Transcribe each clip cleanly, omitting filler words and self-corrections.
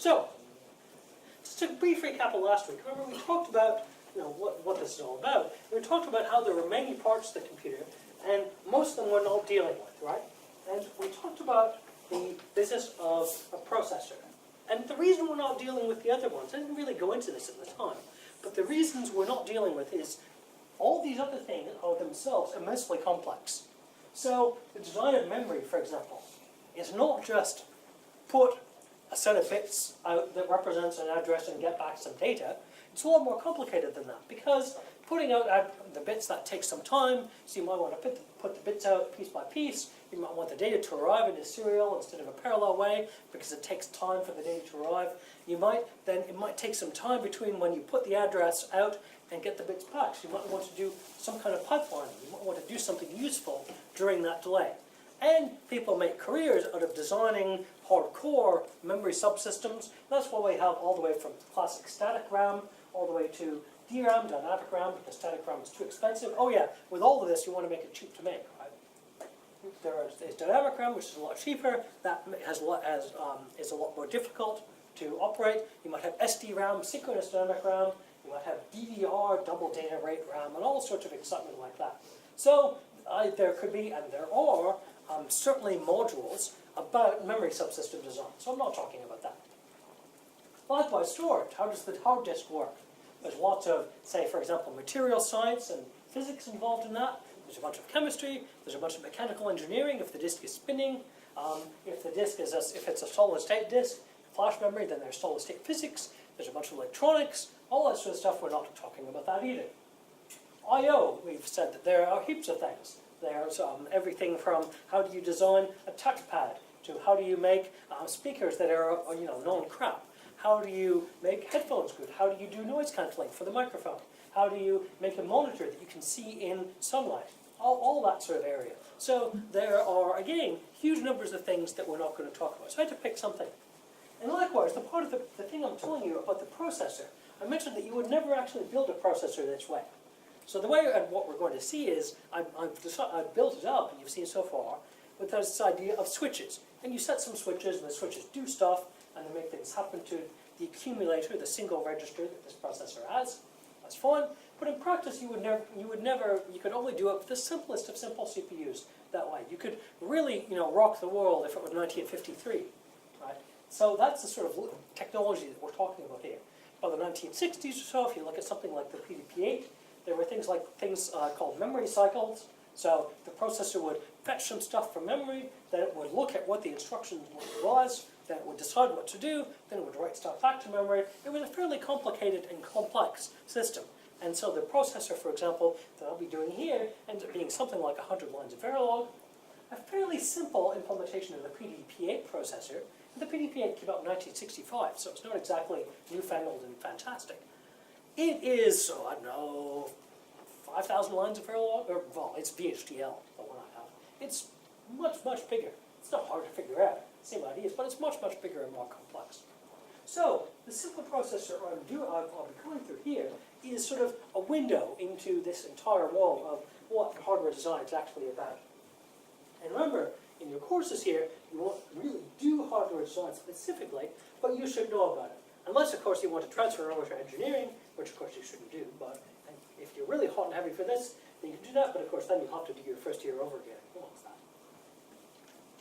So, just a brief recap of last week. Remember, we talked about what this is all about. We talked about how there were many parts to the computer, and most of them we're not dealing with, right? And we talked about the business of a processor. And the reason we're not dealing with the other ones, I didn't really go into this at the time, but the reasons we're not dealing with is all these other things are themselves immensely complex. So the design of memory, for example, is not just put a set of bits out that represents an address and get back some data. It's a lot more complicated than that, because putting out the bits, that takes some time, so you might want to put the bits out piece by piece. You might want the data to arrive in a serial instead of a parallel way, because it takes time for the data to arrive. It might take some time between when you put the address out and get the bits back. So you might want to do some kind of pipelining. You might want to do something useful during that delay. And people make careers out of designing hardcore memory subsystems. That's why we have all the way from classic static RAM all the way to DRAM, dynamic RAM, because static RAM is too expensive. Oh yeah, with all of this, you want to make it cheap to make, right? There's dynamic RAM, which is a lot cheaper. That is a lot more difficult to operate. You might have SDRAM, synchronous dynamic RAM. You might have DDR, double data rate RAM, and all sorts of excitement like that. So there could be, and there are, certainly modules about memory subsystem design. So I'm not talking about that. Likewise, storage. How does the hard disk work? There's lots of, say, for example, material science and physics involved in that. There's a bunch of chemistry. There's a bunch of mechanical engineering if the disk is spinning. If the disk is if it's a solid-state disk, flash memory, then there's solid-state physics. There's a bunch of electronics. All that sort of stuff. We're not talking about that either. I/O. We've said that there are heaps of things. There's everything from how do you design a touchpad to how do you make speakers that are non-crap. How do you make headphones good? How do you do noise cancelling for the microphone? How do you make a monitor that you can see in sunlight? All that sort of area. So there are, again, huge numbers of things that we're not going to talk about. So I had to pick something. And likewise, the part of the thing I'm telling you about the processor, I mentioned that you would never actually build a processor this way. So the way, and what we're going to see is, I've built it up, and you've seen so far, with this idea of switches. And you set some switches, and the switches do stuff, and they make things happen to the accumulator, the single register that this processor has. That's fine. But in practice, you could only do it with the simplest of simple CPUs that way. You could really, rock the world if it was 1953, right? So that's the sort of technology that we're talking about here. By the 1960s or so, if you look at something like the PDP-8, there were things called memory cycles. So the processor would fetch some stuff from memory, then it would look at what the instruction was, then it would decide what to do, then it would write stuff back to memory. It was a fairly complicated and complex system. And so the processor, for example, that I'll be doing here ends up being something like 100 lines of Verilog. A fairly simple implementation of the PDP-8 processor. And the PDP-8 came out in 1965, so it's not exactly newfangled and fantastic. It is, so I don't know, 5,000 lines of Verilog, well, it's VHDL, the one I have. It's much, much bigger. It's not hard to figure out. Same ideas, but it's much, much bigger and more complex. So the simple processor I'll be going through here is sort of a window into this entire world of what hardware design is actually about. And remember, in your courses here, you won't really do hardware design specifically, but you should know about it. Unless, of course, you want to transfer over to engineering, which, of course, you shouldn't do. But if you're really hot and heavy for this, then you can do that. But, of course, then you'll have to do your first year over again. Who wants that?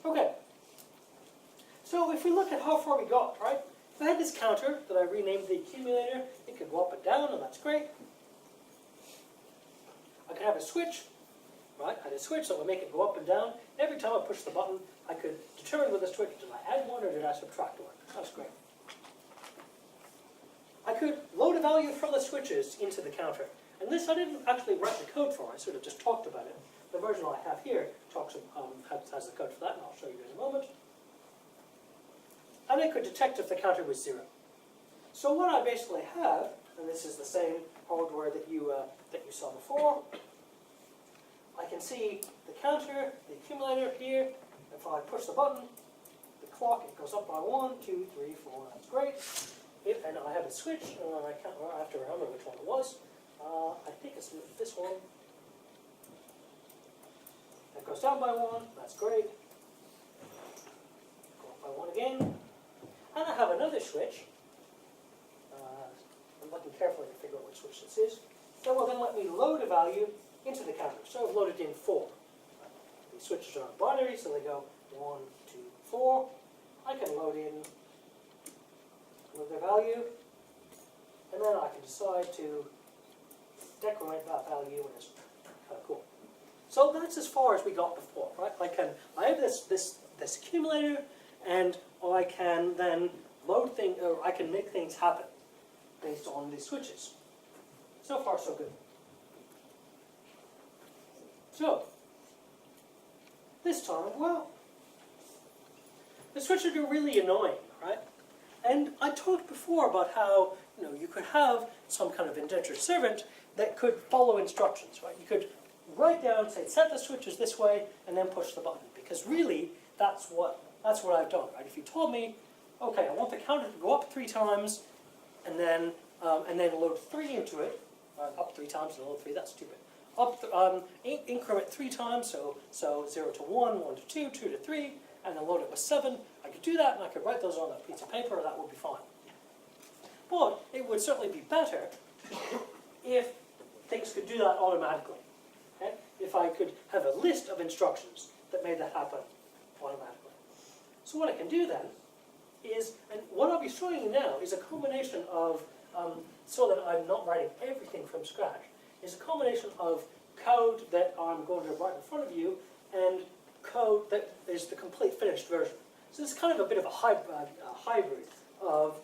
Okay. So if we look at how far we got, right? I had this counter that I renamed the accumulator. It could go up and down, and that's great. I could have a switch, right? I had a switch that would make it go up and down. Every time I pushed the button, I could determine with the switch, did I add one or did I subtract one? That's great. I could load a value from the switches into the counter. And this I didn't actually write the code for, I sort of just talked about it. The version I have here has the code for that, and I'll show you in a moment. And I could detect if the counter was 0. So what I basically have, and this is the same hardware that you saw before, I can see the counter, the accumulator here. If I push the button, the clock, it goes up by 1, 2, 3, 4, that's great. And I have a switch, and I have to remember which one it was. I think it's this one. It goes down by 1, that's great. Go up by 1 again. And I have another switch. I'm looking carefully to figure out which switch this is. That will then let me load a value into the counter. So I've loaded in 4. These switches are binary, so they go 1, 2, 4. I can load in another value, and then I can decide to decrement that value, and it's kind of cool. So that's as far as we got before, right? I have this accumulator, and I can then load things, or I can make things happen based on these switches. So far, so good. So this time, well, the switches are really annoying, right? And I talked before about how you could have some kind of indentured servant that could follow instructions, right? You could write down, say, set the switches this way, and then push the button. Because really, that's what I've done, right? If you told me, okay, I want the counter to go up 3 times, and then load 3 into it, up 3 times and load 3. That's stupid. Increment 3 times, so 0 to 1, 1 to 2, 2 to 3, and then load it with 7. I could do that, and I could write those on a piece of paper, and that would be fine. But it would certainly be better if things could do that automatically. Okay? If I could have a list of instructions that made that happen automatically. So what I can do then is, and what I'll be showing you now is a combination of, so that I'm not writing everything from scratch, is a combination of code that I'm going to write in front of you and code that is the complete finished version. So this is kind of a bit of a hybrid of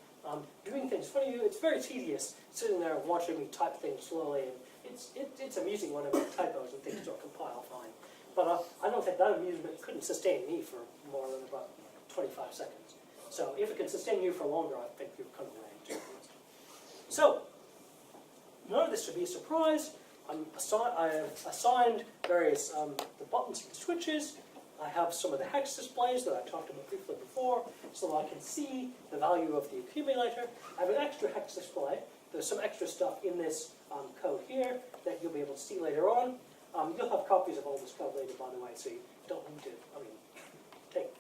doing things in front of you. It's very tedious sitting there watching me type things slowly, and it's amusing when I make typos and things don't compile fine. But I don't think that amusement couldn't sustain me for more than about 25 seconds. So if it can sustain you for longer, I think you're kind of ready to. So none of this should be a surprise. I have assigned various the buttons and switches. I have some of the hex displays that I talked about briefly before, so that I can see the value of the accumulator. I have an extra hex display. There's some extra stuff in this code here that you'll be able to see later on. You'll have copies of all this code later, by the way, so you don't need to,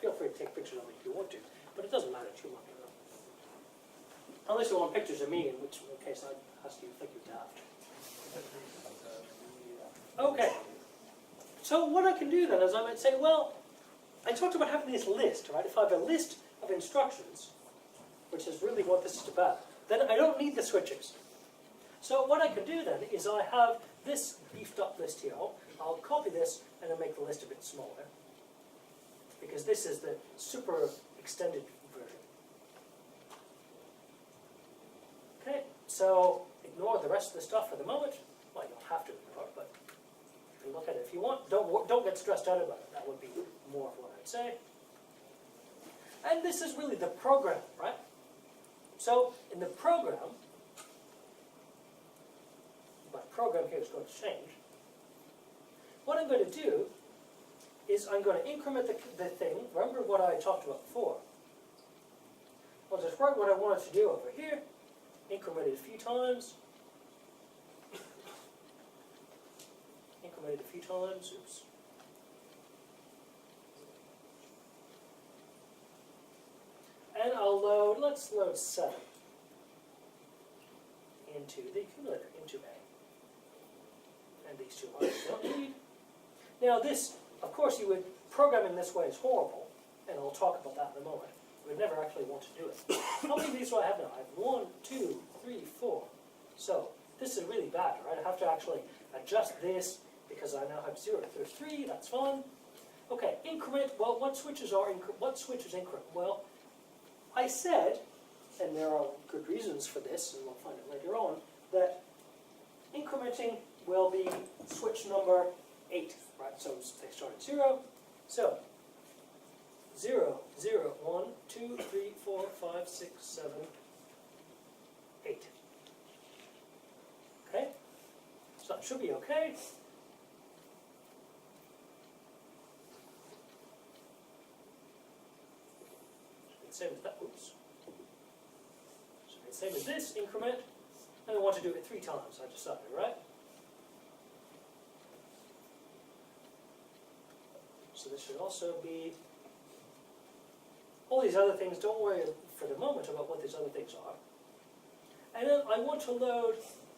feel free to take pictures of it if you want to, but it doesn't matter too much. Unless you want pictures of me, in which case I'd ask you to think you're daft. Okay. So what I can do then is I might say, well, I talked about having this list, right? If I have a list of instructions, which is really what this is about, then I don't need the switches. So what I can do then is I have this beefed up list here. I'll copy this and I'll make the list a bit smaller, because this is the super extended version. Okay, so ignore the rest of the stuff for the moment. Well, you don't have to ignore it, but you can look at it if you want. Don't get stressed out about it. That would be more of what I'd say. And this is really the program, right? So in the program, my program here is going to change. What I'm going to do is I'm going to increment the thing. Remember what I talked about before. I'll just write what I want it to do over here, increment it a few times. Increment it a few times. Oops. And I'll load, let's load 7 into the accumulator, into A. And these two lines we don't need. Now this, of course, you would program in this way is horrible, and I'll talk about that in a moment. You would never actually want to do it. How many of these do I have now? I have 1, 2, 3, 4. So this is really bad, right? I have to actually adjust this because I now have 0 to 3. That's fine. Okay, increment. Well, what switches increment? Well, I said, and there are good reasons for this, and we'll find it later on, that incrementing will be switch number 8, right? So they start at 0. So 0, 0, 1, 2, 3, 4, 5, 6, 7, 8. Okay? So that should be okay. Same as that. Oops. Same as this increment, and I want to do it 3 times. I decided, right? So this should also be all these other things. Don't worry for the moment about what these other things are. And then I want to load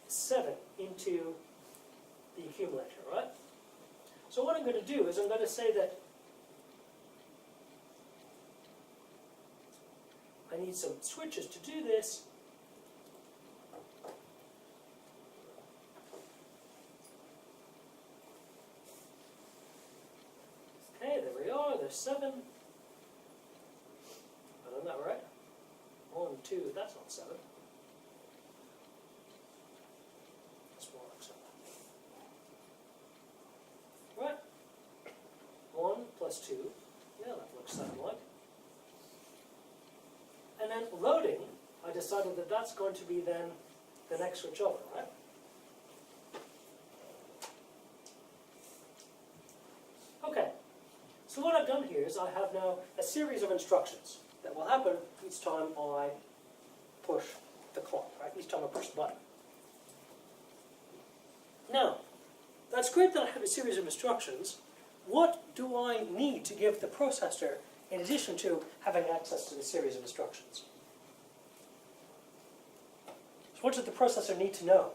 7 into the accumulator, right? So what I'm going to do is I'm going to say that I need some switches to do this. Okay, there we are, there's 7. I done that right? 1, 2, that's not 7. That's more like 7. Right? 1 plus 2, yeah, that looks 7-like. And then loading, I decided that that's going to be then the next switch over, right? Okay, so what I've done here is I have now a series of instructions that will happen each time I push the clock, right? Each time I push the button. Now, that's great that I have a series of instructions. What do I need to give the processor in addition to having access to the series of instructions? So what does the processor need to know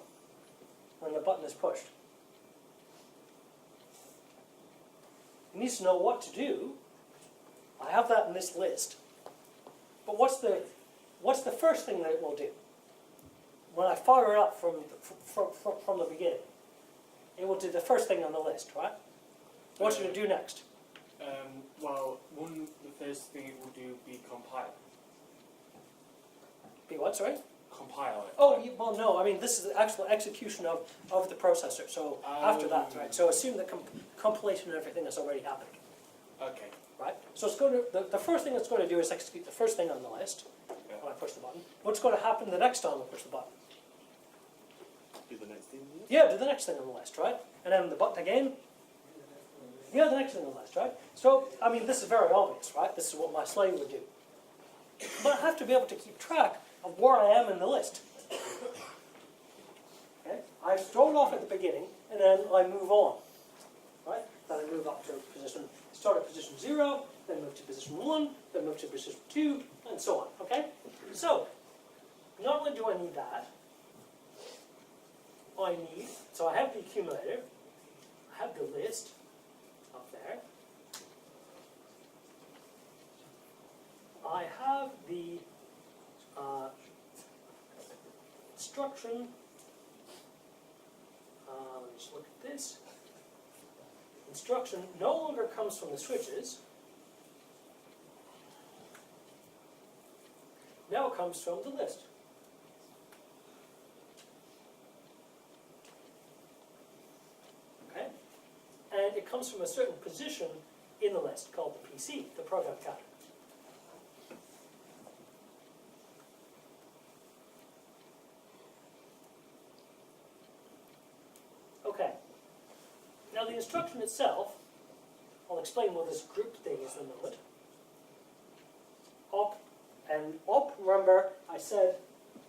when the button is pushed? It needs to know what to do. I have that in this list. But what's the first thing that it will do? When I fire it up from the beginning, it will do the first thing on the list, right? What's it going to do next? Well, the first thing it will do be compile. Be what, sorry? Compile it. Oh, well, no, I mean, this is the actual execution of the processor, so after that, right? So assume that compilation and everything has already happened, Okay. right? So it's going to, the first thing it's going to do is execute the first thing on the list Yeah. when I push the button. What's going to happen the next time I push the button? Do the next thing. Yeah, do the next thing on the list, right? And then the button again. Yeah, the next thing on the list, right? So, I mean, this is very obvious, right? This is what my slave would do. But I have to be able to keep track of where I am in the list. Okay? I throw it off at the beginning, and then I move on, right? Then I move up to position, start at position 0, then move to position 1, then move to position 2, and so on, okay? So, not only do I need that, so I have the accumulator, I have the list up there, I have the instruction, let's look at this. Instruction no longer comes from the switches, now it comes from the list. Okay? And it comes from a certain position in the list called the PC, the program counter. Okay. Now the instruction itself, I'll explain what this group thing is in a moment. Op and op, remember I said,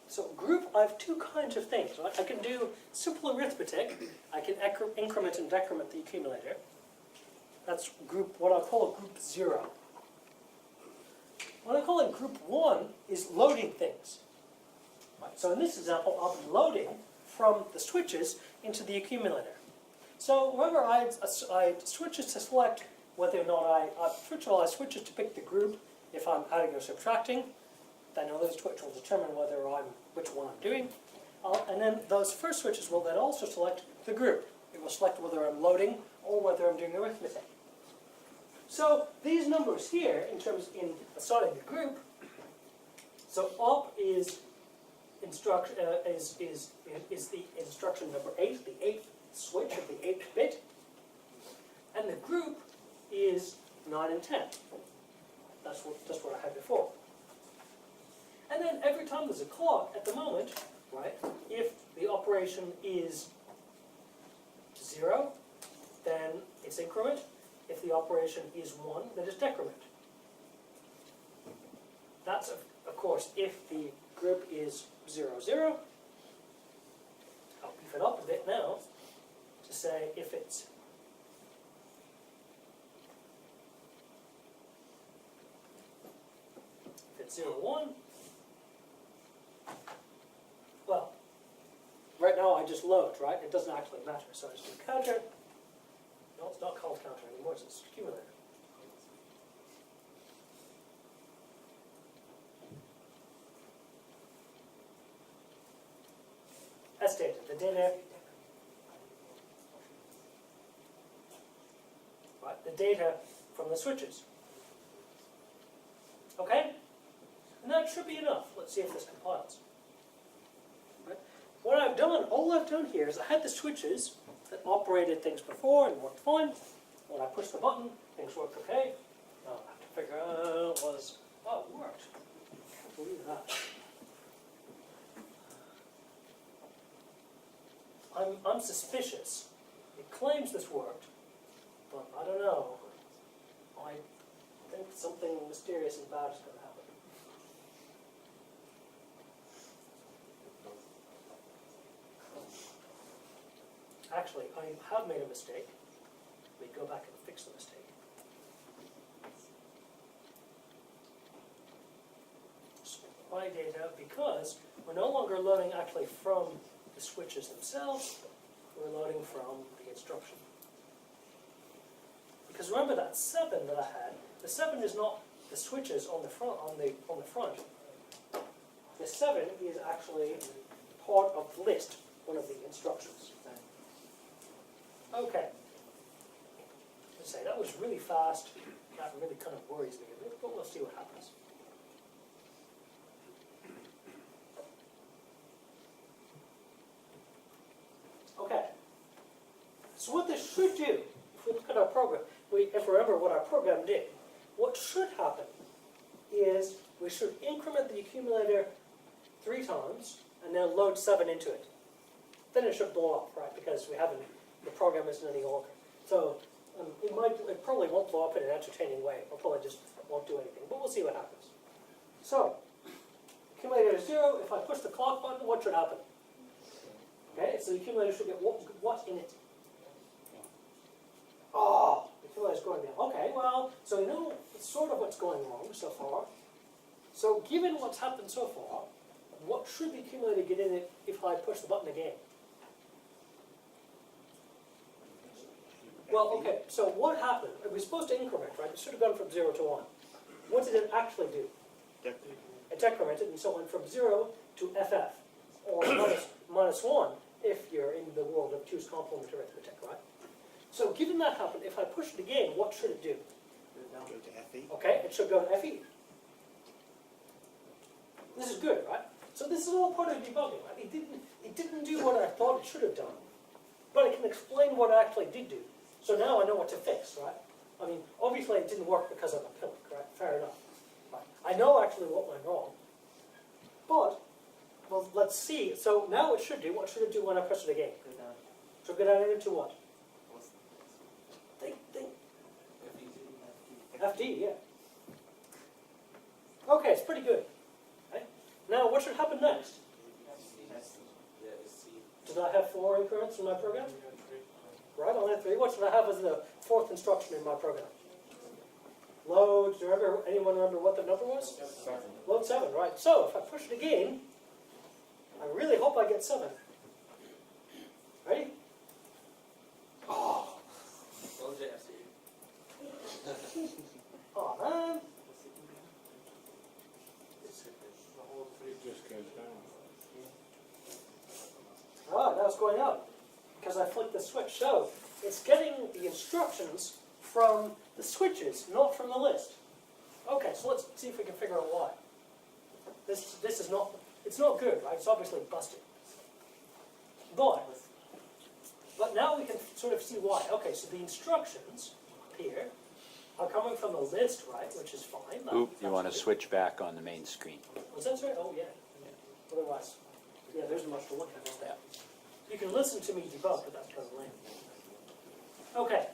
so group, I have two kinds of things, right? I can do simple arithmetic, I can increment and decrement the accumulator. That's group, what I call a group 0. What I call a group 1 is loading things. Right, so in this example, I'll be loading from the switches into the accumulator. So remember, I had switches to select whether or not first of all, I switches to pick the group if I'm adding or subtracting. Then another switch will determine which one I'm doing. And then those first switches will then also select the group. It will select whether I'm loading or whether I'm doing arithmetic. So these numbers here, in assigning the group, so op is the instruction number 8, the 8th switch of the 8th bit, and the group is 9 and 10. That's what I had before. And then every time there's a clock at the moment, right, if the operation is 0, then it's increment. If the operation is 1, then it's decrement. That's, of course, if the group is 0, 0. I'll beef it up a bit now to say if it's 0, 1, and just loads, right? It doesn't actually matter. So it's the counter. No, it's not called counter anymore, it's accumulator. That's data. The data, right? The data from the switches. Okay? And that should be enough. Let's see if this compiles. Right? What I've done, all I've done here is I had the switches that operated things before and worked fine. When I pushed the button, things worked okay. Now I have to figure out was, oh, it worked. I can't believe that. I'm suspicious. It claims this worked, but I don't know. I think something mysterious and bad is going to happen. Actually, I have made a mistake. Let me go back and fix the mistake. Supply data, because we're no longer loading actually from the switches themselves, we're loading from the instruction. Because remember that 7 that I had, the 7 is not the switches on the front. The 7 is actually part of the list, one of the instructions. Okay. Let's say that was really fast. That really kind of worries me a bit, but we'll see what happens. Okay. So what this should do, if we look at our program, if we remember what our program did, what should happen is we should increment the accumulator 3 times and then load 7 into it. Then it should blow up, right? Because we haven't, the program isn't any longer. So it probably won't blow up in an entertaining way. Or probably just won't do anything. But we'll see what happens. So accumulator is 0. If I push the clock button, what should happen? Okay, so the accumulator should get what in it? Oh, the accumulator is going down. Okay, well, so we know sort of what's going wrong so far. So given what's happened so far, what should the accumulator get in it if I push the button again? Well, okay, so what happened? It was supposed to increment, right? It should have gone from 0 to 1. What did it actually do? It decremented, and so it went from 0 to FF, or minus 1, if you're in the world of choose complement arithmetic, right? So given that happened, if I push it again, what should it do? Go to FE. Okay, it should go to FE. This is good, right? So this is all part of debugging, right? It didn't do what I thought it should have done, but it can explain what it actually did do. So now I know what to fix, right? I mean, obviously it didn't work because of a pillock, right? Fair enough. Right. I know actually what went wrong, but, well, let's see. So now it should do, what should it do when I press it again? Go down. So go down into what? Think. FD, yeah. Okay, it's pretty good. Okay. Now what should happen next? Did I have 4 increments in my program? Right, I only had 3. What should I have as the 4th instruction in my program? Load, do you remember, anyone remember what the number was? 7. Load 7, right. So if I push it again, I really hope I get 7. Ready? Oh, oh man. Just goes down. Ah, now it's going up because I flicked the switch. So it's getting the instructions from the switches, not from the list. Okay, so let's see if we can figure out why. This is not, it's not good, right? It's obviously busted. But now we can sort of see why. Okay, so the instructions up here are coming from the list, right? Which is fine. Oop, you want to That's good. switch back on the main screen. Was that right? Oh, yeah. Otherwise, yeah, there's much to look at. Yeah. You can listen to me debug, but that's kind of lame. Okay.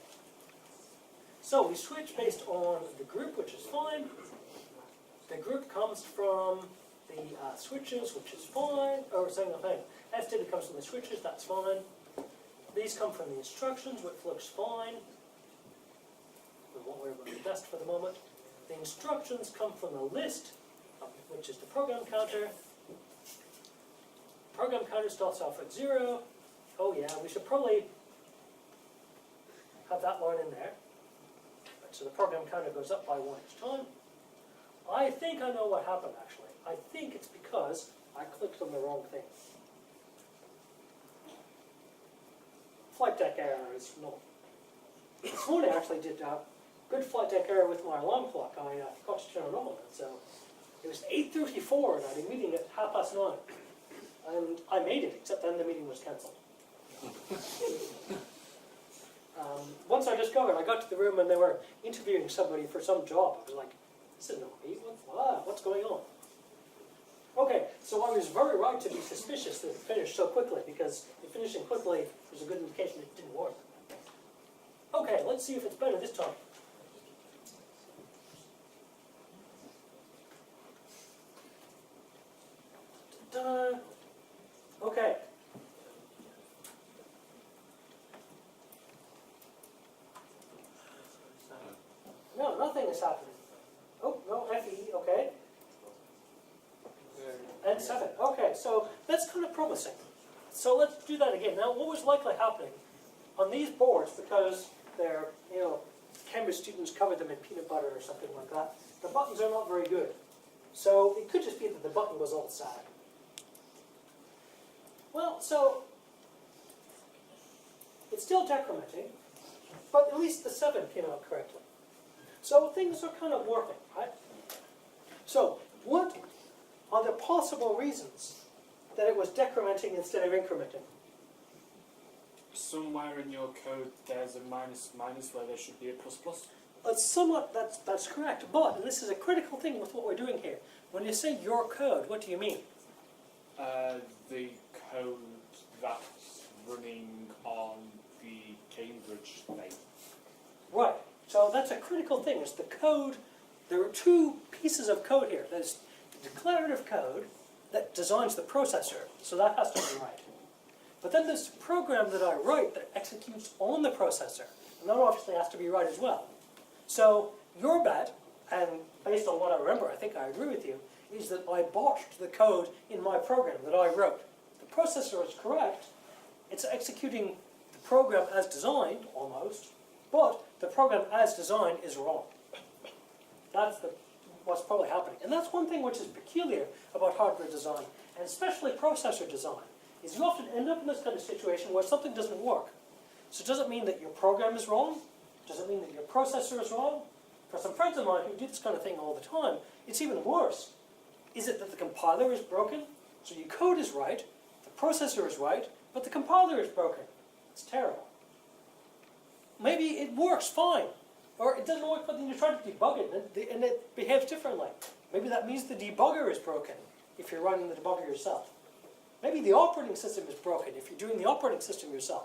So we switch based on the group, which is fine. The group comes from the switches, which is fine. Or saying the thing. F data comes from the switches, that's fine. These come from the instructions, which looks fine. We won't worry about the best for the moment. The instructions come from the list, which is the program counter. Program counter starts off at 0. Oh yeah, we should probably have that line in there. So the program counter goes up by 1 each time. I think I know what happened actually. I think it's because I clicked on the wrong thing. Flight deck error is not. This morning I actually did a good flight deck error with my alarm clock. I forgot to turn it on, so it was 8:34 and I had a meeting at 9:30. And I made it, except then the meeting was cancelled. Once I discovered, I got to the room and they were interviewing somebody for some job. I was like, this is not me, what's going on? Okay, so I was very right to be suspicious that it finished so quickly, because it finishing quickly was a good indication it didn't work. Okay, let's see if it's better this time. Ta-da. Okay. No, nothing is happening. Oh, no, FE, okay. And 7. Okay, so that's kind of promising. So let's do that again. Now, what was likely happening on these boards, because they're, Cambridge students covered them in peanut butter or something like that, the buttons are not very good. So it could just be that the button was all sad. Well, so it's still decrementing, but at least the 7 came out correctly. So things are kind of working, right? So what are the possible reasons that it was decrementing instead of incrementing? Somewhere in your code there's a minus where there should be a plus plus. Somewhat, that's correct, but, and this is a critical thing with what we're doing here, when you say your code, what do you mean? The code that's running on the Cambridge thing. Right, so that's a critical thing, is the code, there are 2 pieces of code here. There's the declarative code that designs the processor, so that has to be right. But then there's the program that I write that executes on the processor, and that obviously has to be right as well. So your bet, and based on what I remember, I think I agree with you, is that I botched the code in my program that I wrote. The processor is correct, it's executing the program as designed, almost, but the program as designed is wrong. That's what's probably happening. And that's one thing which is peculiar about hardware design, and especially processor design, is you often end up in this kind of situation where something doesn't work. So does it mean that your program is wrong? Does it mean that your processor is wrong? For some friends of mine who do this kind of thing all the time, it's even worse. Is it that the compiler is broken? So your code is right, the processor is right, but the compiler is broken. It's terrible. Maybe it works fine, or it doesn't work, but then you try to debug it and it behaves differently. Maybe that means the debugger is broken if you're running the debugger yourself. Maybe the operating system is broken if you're doing the operating system yourself.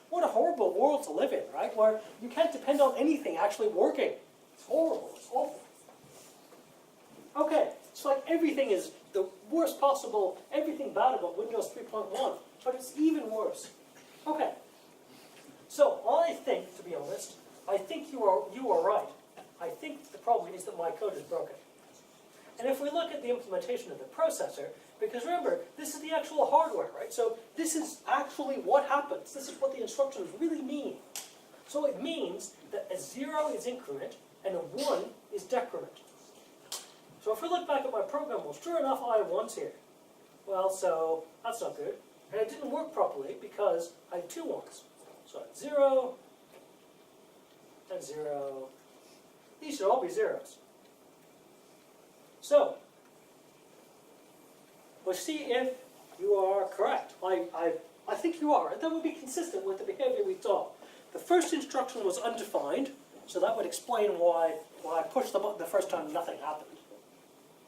What a horrible world to live in, right? Where you can't depend on anything actually working. It's horrible, it's awful. Okay, it's like everything is the worst possible, everything bad about Windows 3.1, but it's even worse. Okay, so I think, to be honest, I think you are right. I think the problem is that my code is broken. And if we look at the implementation of the processor, because remember, this is the actual hardware, right? So this is actually what happens. This is what the instructions really mean. So it means that a 0 is increment and a 1 is decrement. So if we look back at my program, well, sure enough, I have 1s here. Well, so that's not good. And it didn't work properly because I had 2 1s. So I had 0 and 0. These should all be 0s. So, we'll see if you are correct. I think you are. That would be consistent with the behavior we saw. The first instruction was undefined, so that would explain why when I pushed the button the first time, nothing happened.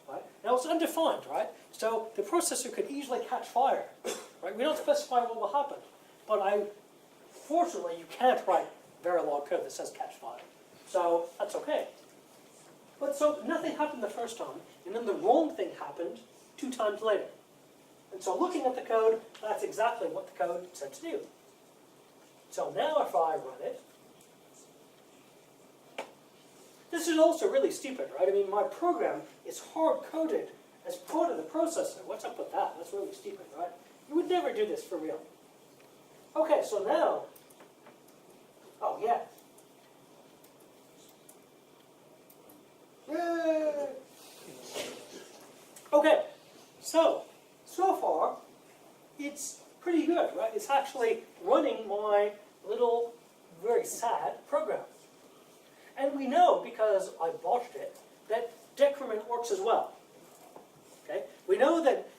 Right? Now it's undefined, right? So the processor could easily catch fire. Right? We don't specify what will happen. But fortunately, you can't write Verilog code that says catch fire. So that's okay. But so nothing happened the first time, and then the wrong thing happened 2 times later. And so looking at the code, that's exactly what the code said to do. So now if I run it, this is also really stupid, right? I mean, my program is hard-coded as part of the processor. What's up with that? That's really stupid, right? You would never do this for real. Okay, so now, oh yeah. Yay! Okay, so far, it's pretty good, right? It's actually running my little, very sad program. And we know, because I botched it, that decrement works as well. Okay? We know that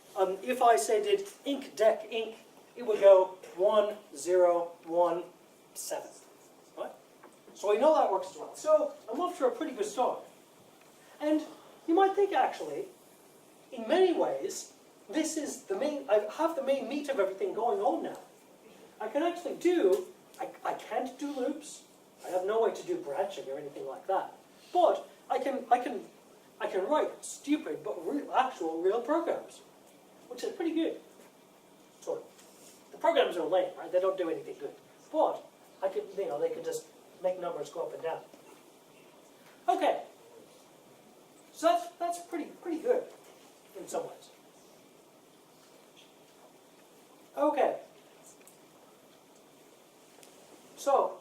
if I say did inc dec inc, it would go 1, 0, 1, 7. Right? So we know that works as well. So I'm off to a pretty good start. And you might think, actually, in many ways, this is the main, I have the main meat of everything going on now. I can actually do, I can't do loops. I have no way to do branching or anything like that. But I can write stupid but actual real programs, which is pretty good. Sort of. The programs are lame, right? They don't do anything good. But I could, they can just make numbers go up and down. Okay. So that's pretty good in some ways. Okay. So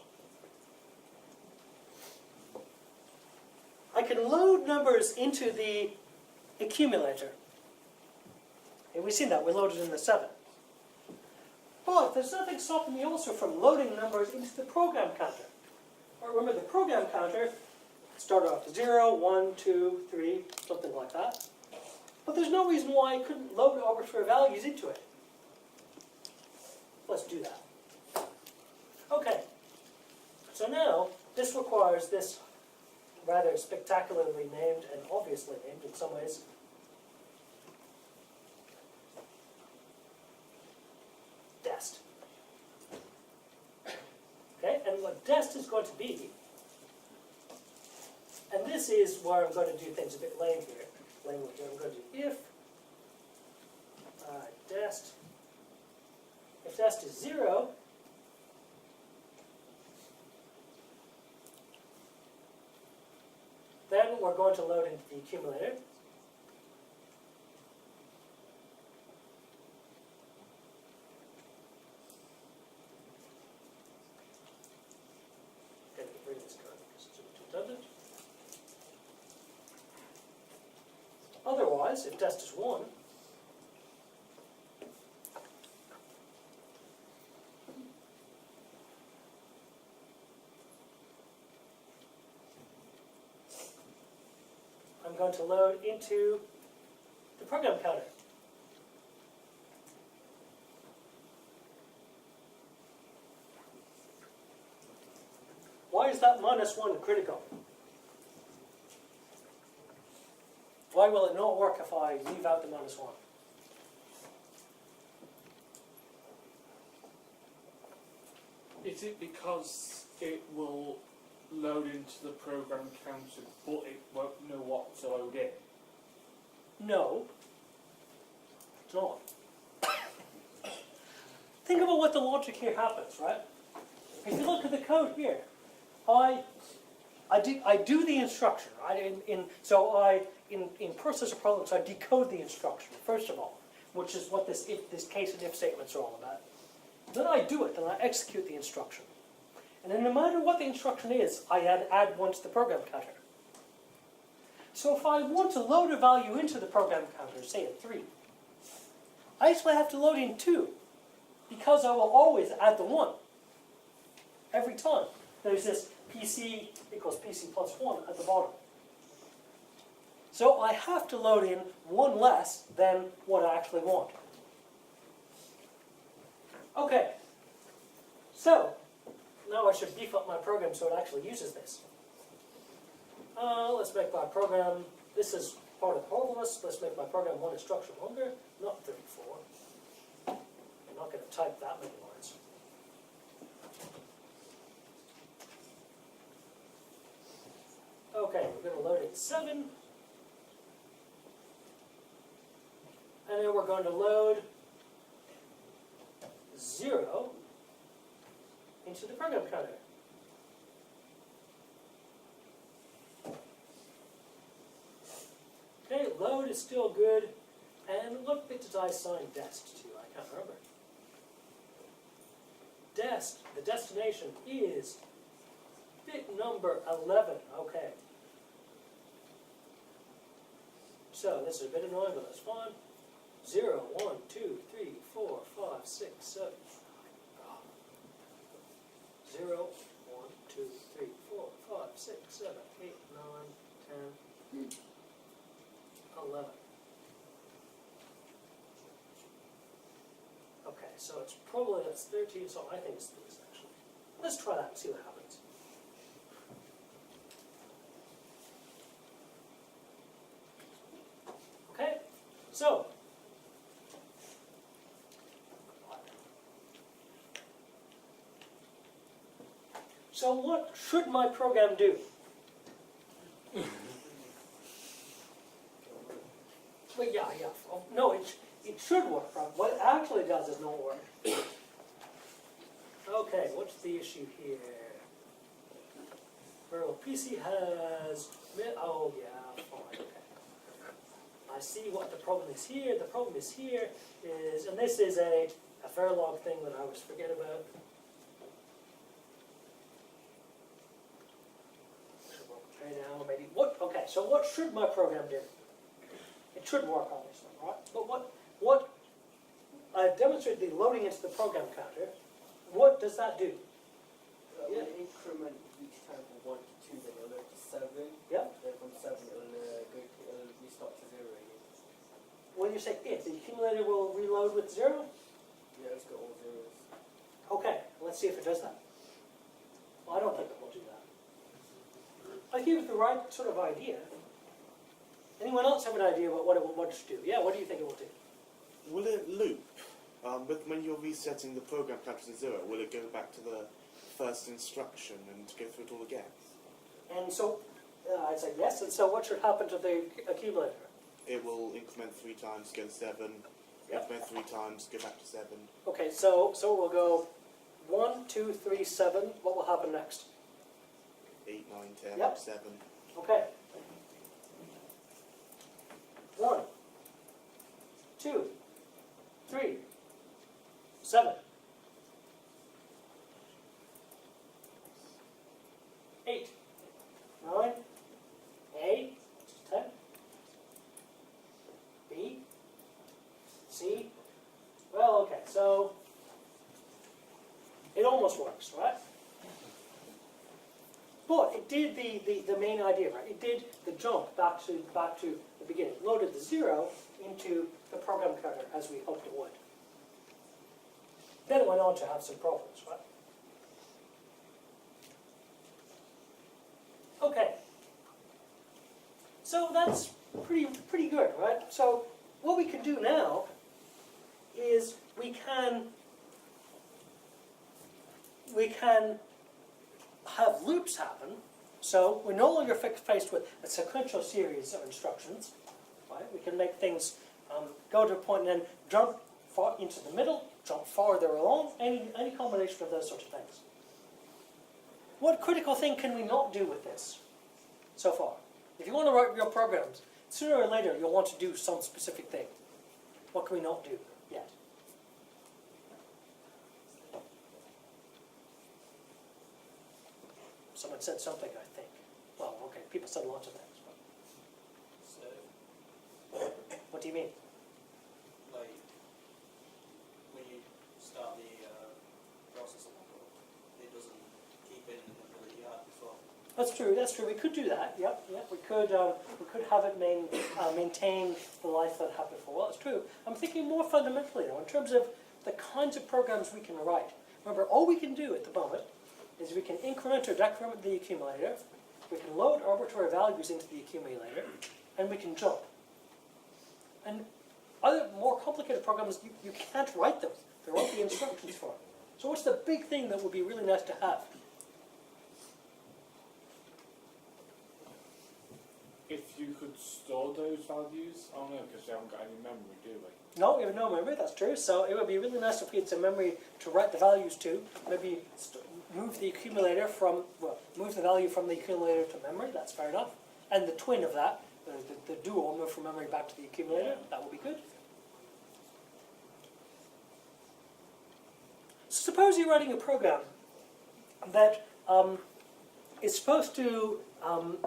I can load numbers into the accumulator. And we've seen that, we loaded in the 7. But there's nothing stopping me also from loading numbers into the program counter. Remember, the program counter started off 0, 1, 2, 3, something like that. But there's no reason why I couldn't load arbitrary values into it. Let's do that. Okay. So now, this requires this rather spectacularly named and obviously named in some ways dest. Okay, and what dest is going to be, and this is where I'm going to do things a bit lame here. Language. I'm going to do if dest is 0, then we're going to load into the accumulator. Get rid of this code because it's redundant. Otherwise, if dest is 1, I'm going to load into the program counter. Why is that -1 critical? Why will it not work if I leave out the -1? Is it because it will load into the program counter, but it won't know what to load in? No, it's not. Think about what the logic here happens, right? If you look at the code here, I do the instruction, right? In processor problems, I decode the instruction first of all, which is what this case and if statements are all about. Then I do it, and I execute the instruction. And then no matter what the instruction is, I add 1 to the program counter. So if I want to load a value into the program counter, say at 3, I actually have to load in 2, because I will always add the 1 every time. There's this PC equals PC plus 1 at the bottom. So I have to load in 1 less than what I actually want. Okay, so now I should beef up my program so it actually uses this. Let's make my program, this is part of the problem. Let's make my program 1 instruction longer, not 34. I'm not going to type that many lines. Okay, we're going to load in 7. And then we're going to load 0 into the program counter. Okay, load is still good. And what bit did I assign dest to? I can't remember. the destination is bit number 11. Okay. So this is a bit annoying, but that's fine. 0, 1, 2, 3, 4, 5, 6, 7. 0, 1, 2, 3, 4, 5, 6, 7, 8, 9, 10, 11. Okay, so it's probably, that's 13, so I think it's these actually. Let's try that and see what happens. Okay, so. So what should my program do? Well, yeah. Oh, no, it should work. Right? What it actually does is not work. Okay, what's the issue here? Well, PC has... Oh, yeah, fine, okay. I see what the problem is here. The problem is here is... And this is a Verilog thing that I always forget about. Okay, now maybe... Okay, so what should my program do? It should work on this one, right? But what I've demonstrated the loading into the program counter. What does that do? Yeah. Increment each time from 1 to 2, then it'll load to 7. Yeah. Then from 7 it'll restart to 0 again. When you say if, the accumulator will reload with 0? Yeah, it's got all zeros. Okay, let's see if it does that. Well, I don't think it will do that. I give it the right sort of idea. Anyone else have an idea about what it should do? Yeah, what do you think it will do? Will it loop? When you're resetting the program counter to 0, will it go back to the first instruction and go through it all again? And so, I'd say yes, and so what should happen to the accumulator? It will increment 3 times, go to 7, Yep. increment 3 times, go back to 7. Okay, so we'll go 1, 2, 3, 7. What will happen next? 8, 9, 10, Yep. 7. Okay. 1, 2, 3, 7, 8, 9, A, 10, B, C. Well, okay, so it almost works, right? But it did the main idea, right? It did the jump back to the beginning. Loaded the 0 into the program counter as we hoped it would. Then it went on to have some problems, right? Okay. So that's pretty good, right? So what we can do now is we can have loops happen. So we're no longer faced with a sequential series of instructions, right? We can make things go to a point and then jump far into the middle, jump farther along, any combination of those sorts of things. What critical thing can we not do with this so far? If you want to write real programs, sooner or later you'll want to do some specific thing. What can we not do yet? Someone said something, I think. Well, okay, people said lots of things. But So, what do you mean? like, when you start the processing, it doesn't keep in the number that you had before. That's true. We could do that. Yep. We could have it maintain the life that it had before. Well, that's true. I'm thinking more fundamentally, though, in terms of the kinds of programs we can write. Remember, all we can do at the moment is we can increment or decrement the accumulator, we can load arbitrary values into the accumulator, and we can jump. And other more complicated programs, you can't write them. There won't be instructions for it. So what's the big thing that would be really nice to have? If you could store those values, oh no, because we haven't got any memory, do we? No, we have no memory, that's true. So it would be really nice if we had some memory to write the values to. Maybe move the accumulator from, move the value from the accumulator to memory, that's fair enough. And the twin of that, the dual, move from memory back to the accumulator, that would be good. suppose you're writing a program that is supposed to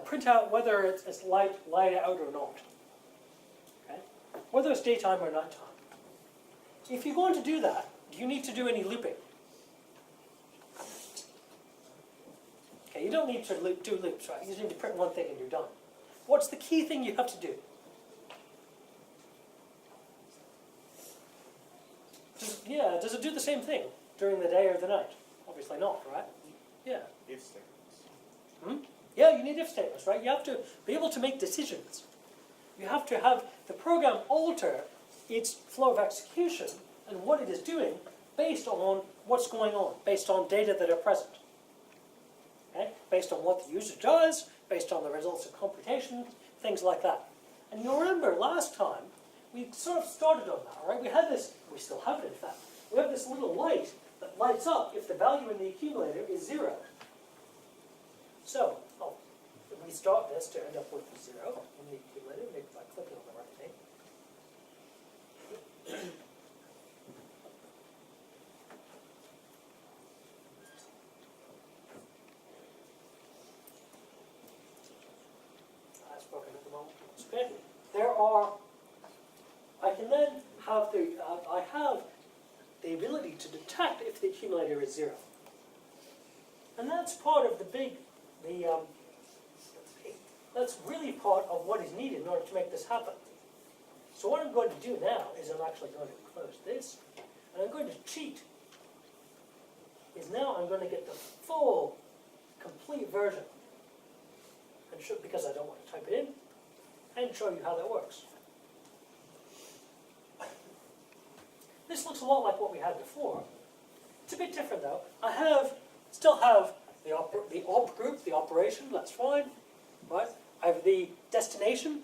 print out whether it's light out or not. Okay? Whether it's daytime or nighttime. If you're going to do that, do you need to do any looping? Okay, you don't need to do loops, right? You just need to print one thing and you're done. What's the key thing you have to do? Does it do the same thing during the day or the night? Obviously not, right? Yeah. If statements. Hmm? Yeah, you need if statements, right? You have to be able to make decisions. You have to have the program alter its flow of execution and what it is doing based on what's going on, based on data that are present. Okay? Based on what the user does, based on the results of computation, things like that. And you'll remember last time, we sort of started on that, right? We had this, we still have it in fact, we have this little light that lights up if the value in the accumulator is 0. So, if we start this to end up with 0 in the accumulator, maybe by clicking on the right thing. That's broken at the moment. Okay. I can then have I have the ability to detect if the accumulator is 0. And that's part of that's really part of what is needed in order to make this happen. So what I'm going to do now is I'm actually going to close this, and I'm going to cheat. Now I'm going to get the full, complete version, and because I don't want to type it in, and show you how that works. This looks a lot like what we had before. It's a bit different though. I still have the op group, the operation, that's fine. Right? I have the destination,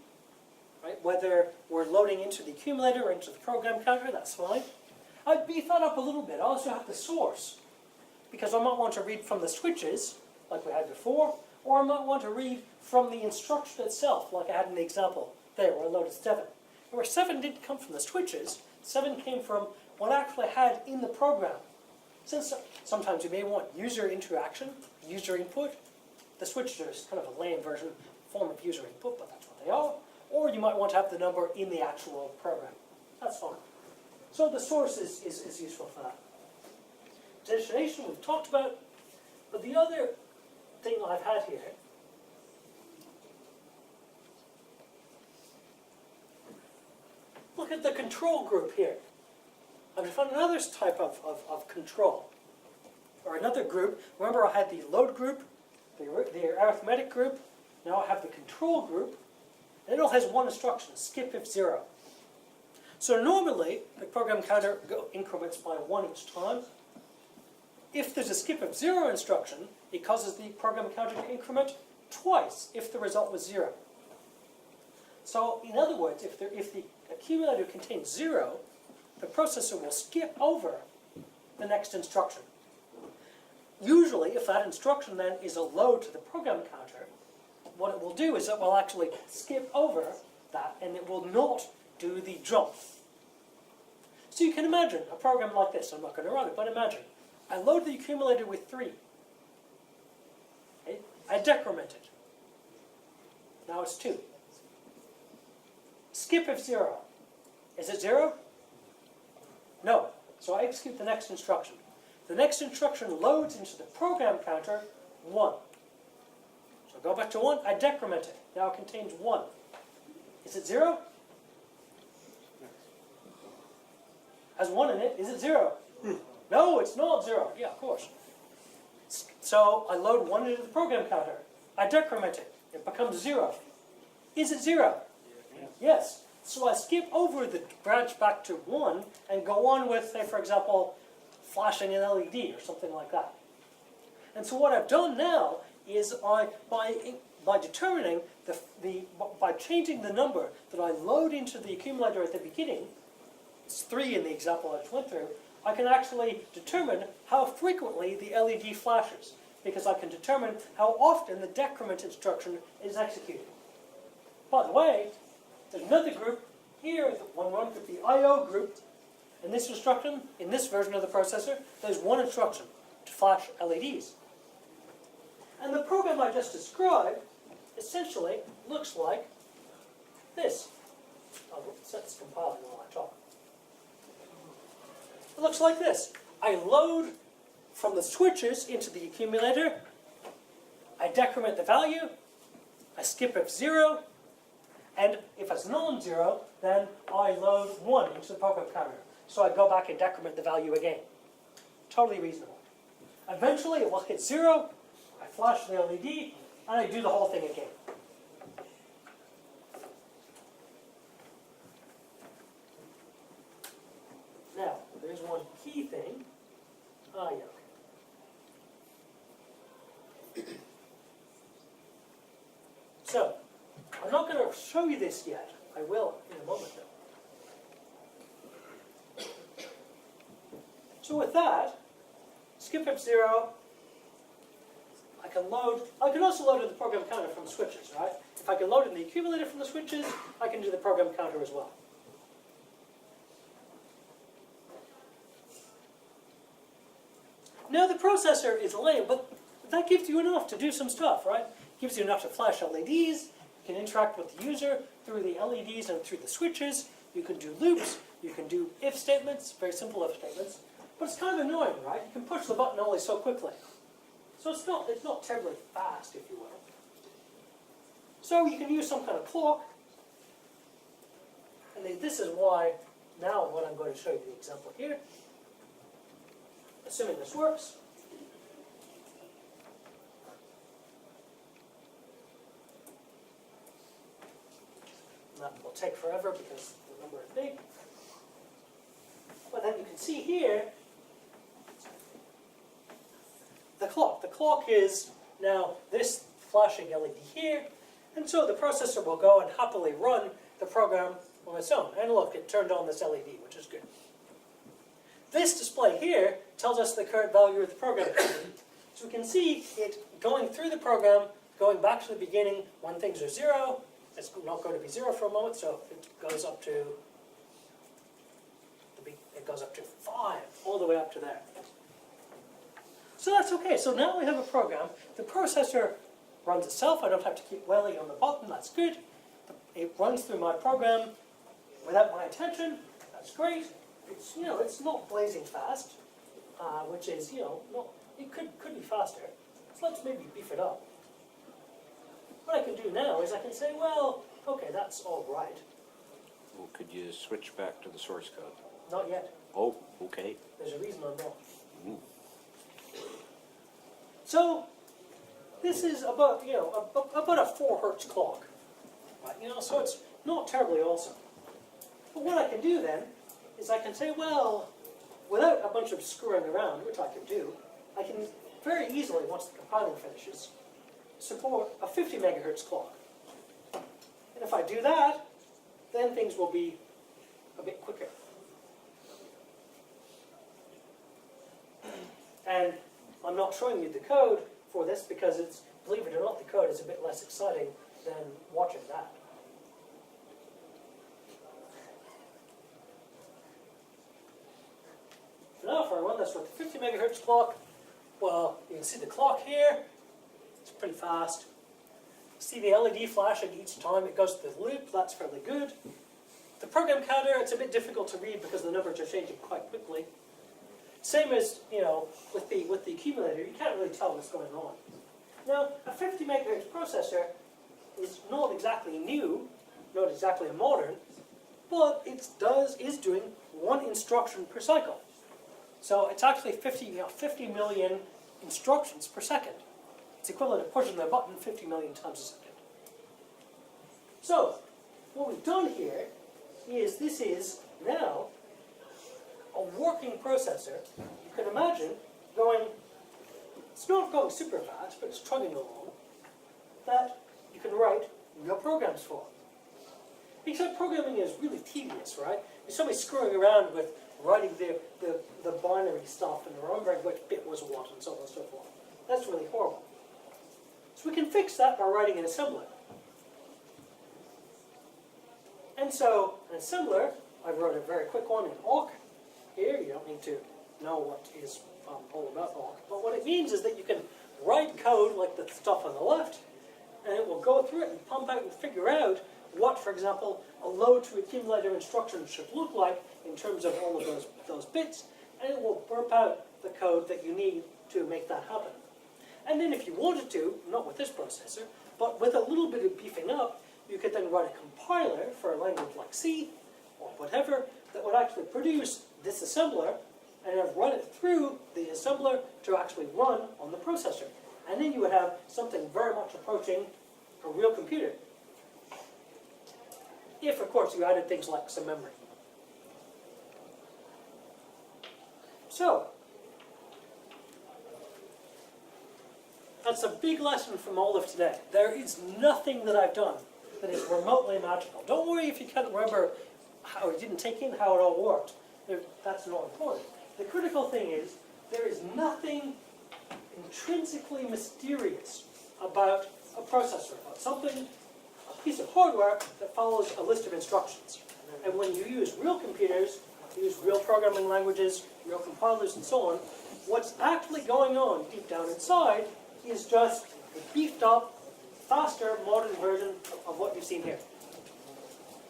right? Whether we're loading into the accumulator or into the program counter, that's fine. I'd beef that up a little bit. I also have the source, because I might want to read from the switches, like we had before, or I might want to read from the instruction itself, like I had in the example there, where I loaded 7. Where 7 didn't come from the switches, 7 came from what I actually had in the program. Since sometimes you may want user interaction, user input, the switches are kind of a lame form of user input, but that's what they are. Or you might want to have the number in the actual program. That's fine. So the source is useful for that. Destination we've talked about, but the other thing I've had here look at the control group here. I've found another type of control, or another group. Remember I had the load group, the arithmetic group, now I have the control group, and it all has one instruction, skip if 0. So normally, the program counter increments by 1 each time. If there's a skip if 0 instruction, it causes the program counter to increment twice if the result was 0. So in other words, if the accumulator contains 0, the processor will skip over the next instruction. Usually, if that instruction then is a load to the program counter, what it will do is it will actually skip over that and it will not do the jump. So you can imagine a program like this. I'm not going to run it, but imagine. I load the accumulator with 3. Okay? I decrement it. Now it's 2. Skip if 0. Is it 0? No. So I execute the next instruction. The next instruction loads into the program counter 1. So go back to 1, I decrement it. Now it contains 1. Is it 0? Has 1 in it. Is it 0? No, it's not 0. Yeah, of course. So I load 1 into the program counter. I decrement it. It becomes 0. Is it 0? Yes. So I skip over the branch back to 1 and go on with, say, for example, flashing an LED or something like that. And so what I've done now is by determining by changing the number that I load into the accumulator at the beginning, it's 3 in the example I just went through, I can actually determine how frequently the LED flashes, because I can determine how often the decrement instruction is executed. By the way, there's another group here, one could be I/O group, In this instruction, in this version of the processor, there's one instruction to flash LEDs. And the program I just described essentially looks like this. Oh, it's compiling while I talk. It looks like this. I load from the switches into the accumulator. I decrement the value. I skip F0. And if it's non-zero, then I load 1 into the program counter. So I go back and decrement the value again. Totally reasonable. Eventually it will hit 0. I flash the LED, and I do the whole thing again. Now, there's one key thing. Ah, yeah, okay. So, I'm not going to show you this yet. I will in a moment, though. So with that, skip F0. I can also load in the program counter from the switches, right? If I can load in the accumulator from the switches, I can do the program counter as well. Now the processor is lame, but that gives you enough to do some stuff, right? It gives you enough to flash LEDs, you can interact with the user through the LEDs and through the switches, you can do loops, you can do if statements, very simple if statements, but it's kind of annoying, right? You can push the button only so quickly. So it's not terribly fast, if you will. So you can use some kind of clock, and this is why now what I'm going to show you the example here. Assuming this works. That will take forever because the number is big. But then you can see here the clock. The clock is now this flashing LED here, and so the processor will go and happily run the program on its own. And look, it turned on this LED, which is good. This display here tells us the current value of the program. So we can see it going through the program, going back to the beginning when things are 0. It's not going to be 0 for a moment, so it goes up to 5, all the way up to there. So that's okay. So now we have a program. The processor runs itself. I don't have to keep wailing on the button. That's good. It runs through my program without my attention. That's great. It's it's not blazing fast, which is not. It could be faster. So let's maybe beef it up. What I can do now is I can say, well, okay, that's all right. Well, could you switch back to the source code? Not yet. Oh, okay. There's a reason I'm not. Ooh. So this is about about a 4 hertz clock, right? So it's not terribly awesome. But what I can do then is I can say, well, without a bunch of screwing around, which I can do, I can very easily, once the compiling finishes, support a 50 megahertz clock. And if I do that, then things will be a bit quicker. And I'm not showing you the code for this because it's, believe it or not, the code is a bit less exciting than watching that. So now if I run this with the 50 megahertz clock, well, you can see the clock here. It's pretty fast. See the LED flashing each time it goes through the loop. That's fairly good. The program counter, it's a bit difficult to read because the numbers are changing quite quickly. Same as with the accumulator, you can't really tell what's going on. Now, a 50 megahertz processor is not exactly new, not exactly modern, but it is doing 1 instruction per cycle. So it's actually 50 million instructions per second. It's equivalent to pushing the button 50 million times a second. So, what we've done here is this is now a working processor. You can imagine it's not going super fast, but it's chugging along, that you can write real programs for. Except programming is really tedious, right? There's somebody screwing around with writing the binary stuff and remembering which bit was what and so on and so forth. That's really horrible. So we can fix that by writing an assembler. And so, an assembler, I wrote a very quick one in awk. here. You don't need to know what is all about bulk. But what it means is that you can write code like the stuff on the left, and it will go through it and pump out and figure out what, for example, a load to accumulator instruction should look like in terms of all of those bits, and it will burp out the code that you need to make that happen. And then if you wanted to, not with this processor, but with a little bit of beefing up, you could then write a compiler for a language like C, or whatever, that would actually produce this assembler, and then run it through the assembler to actually run on the processor. And then you would have something very much approaching a real computer. If, of course, you added things like some memory. So, that's a big lesson from all of today. There is nothing that I've done that is remotely magical. Don't worry if you can't remember how it didn't take in how it all worked. That's not important. The critical thing is, there is nothing intrinsically mysterious about a processor, about something, a piece of hardware that follows a list of instructions. And when you use real computers, use real programming languages, real compilers and so on, what's actually going on deep down inside is just a beefed up, faster, modern version of what you've seen here.